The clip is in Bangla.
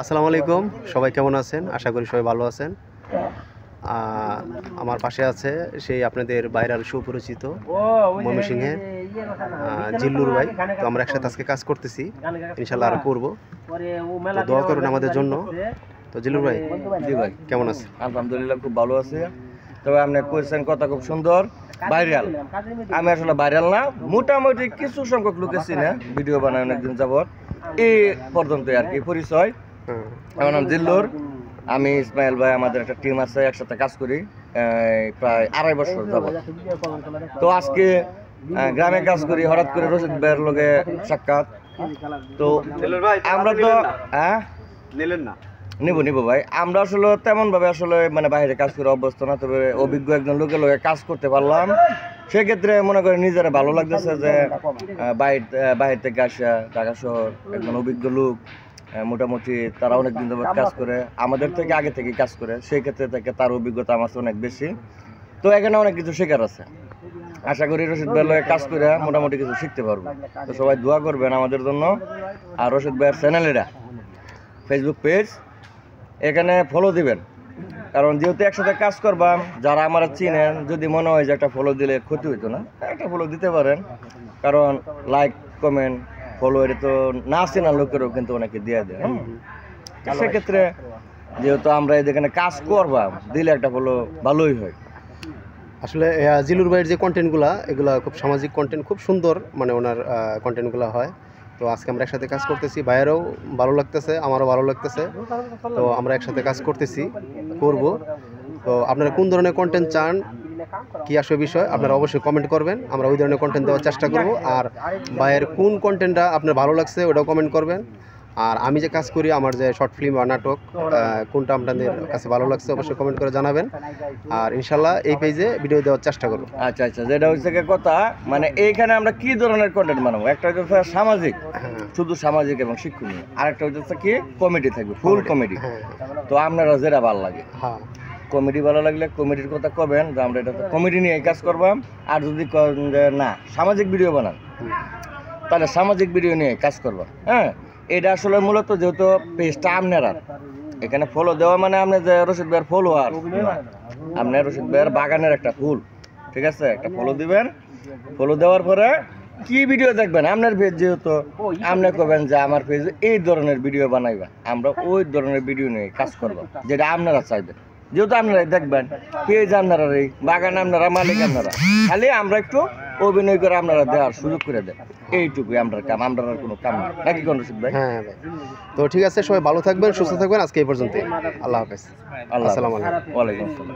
আসসালামু আলাইকুম, সবাই কেমন আছেন? আশা করি সবাই ভালো আছেন। আমার পাশে আছে সেই আপনাদের ভাইরাল সুপরিচিত ময়মনসিংহের জিল্লুর ভাই। তো আমরা একসাথে আজকে কাজ করতেছি, ইনশাল্লাহ আরও করবো। তো দোয়া করুন আমাদের জন্য। তো জিল্লুর ভাই, জি ভাই, কেমন আছে? আলহামদুলিল্লাহ খুব ভালো আছে। তবে আপনি কোয়েশ্চেন কথা খুব সুন্দর। ভাইরাল, আমি আসলে ভাইরাল না, মোটামুটি কিছু সংখ্যক লোকে চিনে, ভিডিও বানায় অনেকদিন যাবত, এই পর্যন্ত আর কি পরিচয়। আমার নাম জিল্লুর, আমি ইসমাইল ভাই, আমাদের একটা টিম আছে, একসাথে কাজ করি প্রায় 2.5 বছর যাবত। তো আজকে গ্রামে কাজ করি, হঠাৎ করে রশিদ ভাইয়ের লগে সাক্ষাৎ। তো আমরা তো নিলেন না? নিব ভাই, আমরা আসলে তেমন ভাবে আসলে মানে বাইরে কাজ করে অভ্যস্ত না, তবে অভিজ্ঞ একজন লোকের লগে কাজ করতে পারলাম। সেক্ষেত্রে মনে করি নিজেরা ভালো লাগতেছে যে বাইরে থেকে আসা ঢাকা শহর একজন অভিজ্ঞ লোক, মোটামুটি তারা অনেকদিন ধরে কাজ করে, আমাদের থেকে আগে থেকে কাজ করে, সেই ক্ষেত্রে থেকে তার অভিজ্ঞতা আমার অনেক বেশি। তো এখানে অনেক কিছু শেখার আছে, আশা করি রশিদ ভাইয়ের লগে কাজ করে মোটামুটি কিছু শিখতে পারবো। তো সবাই দোয়া করবেন আমাদের জন্য। আর রশিদ ভাইয়ের চ্যানেলেরা ফেসবুক পেজ, এখানে ফলো দিবেন, কারণ যেহেতু একসাথে কাজ করবাম, যারা আমার চিনেন, যদি মনে হয় যে একটা ফলো দিলে ক্ষতি হইতো না, একটা ফলো দিতে পারেন। কারণ লাইক কমেন্ট ফলো এটা তো না চেনা লোকেরও কিন্তু অনেকে দিয়ে দেয়। সেক্ষেত্রে যেহেতু আমরা এখানে কাজ করবাম, দিলে একটা ফলো ভালোই হয়। আসলে জিল্লুর ভাইয়ের যে কন্টেন্টগুলো, এগুলো খুব সামাজিক কন্টেন্ট, খুব সুন্দর, মানে ওনার কন্টেন্টগুলো হয়। তো আজকে আমরা একসাথে কাজ করতেছি, ভাইয়েরও ভালো লাগতেছে, আমারও ভালো লাগতেছে। তো আমরা একসাথে কাজ করব। তো আপনারা কোন ধরনের কন্টেন্ট চান, কি আসবে বিষয়, আপনারা অবশ্যই কমেন্ট করবেন, আমরা ওই ধরনের কন্টেন্ট দেওয়ার চেষ্টা করব। আর ভাইয়ের কোন কন্টেন্টটা আপনার ভালো লাগছে ওটাও কমেন্ট করবেন। আর আমি যে কাজ করি, আমার যে শর্ট ফিল্ম বা নাটক, কোনটা আপনাদের কাছে ভালো লাগছে অবশ্যই কমেন্ট করে জানাবেন। আর ইনশাল্লাহ এই পেজে ভিডিও দেওয়ার চেষ্টা করব। আচ্ছা, যেটা হচ্ছে কথা, মানে এইখানে আমরা কি ধরনের কন্টেন্ট বানাবো, একটা হচ্ছে সামাজিক, শুধু সামাজিক এবং শিক্ষণীয়, আরেকটা হচ্ছে কি কমেডি থাকবে, ফুল কমেডি। তো আপনারা যেটা ভালো লাগে, কমেডি ভালো লাগলে কমেডির কথা কবেন যে আমরা এটা কমেডি নিয়ে কাজ করবাম। আর যদি না সামাজিক ভিডিও বানান, তাহলে সামাজিক ভিডিও নিয়ে কাজ করবো। এটা আসলে মূলত যেহেতু পেজটা আপনারা এখানে ফলো দেওয়া, মানে আপনি যে রশিদ ভাইয়ের ফলোয়ার, আপনার রশিদ ভাইয়ের বাগানের একটা ফুল, ঠিক আছে, একটা ফলো দিবেন। ফলো দেওয়ার পরে কি ভিডিও দেখবেন আপনার পেজ, যেহেতু আপনি করবেন যে আমার পেজে এই ধরনের ভিডিও বানাইবা, আমরা ওই ধরনের ভিডিও নিয়ে কাজ করবো, যেটা আপনারা চাইবেন। যেহেতু আপনারাই দেখবেন, পেজ আপনারাই, বাগান আপনারা, মালিক আপনারা, খালি আমরা একটু অভিনয় করে আপনারা দেওয়ার সুযোগ করে দেন, এইটুকুই আমরা কাম, আমরা কোনো কাম নাকি কোন রশিদ ভাই? হ্যাঁ ভাই। তো ঠিক আছে, সবাই ভালো থাকবেন, সুস্থ থাকবেন। আজকে এই পর্যন্ত, আল্লাহ হাফেজ। আল্লাহ, আসসালামু আলাইকুম। ওয়ালাইকুম আসসালাম।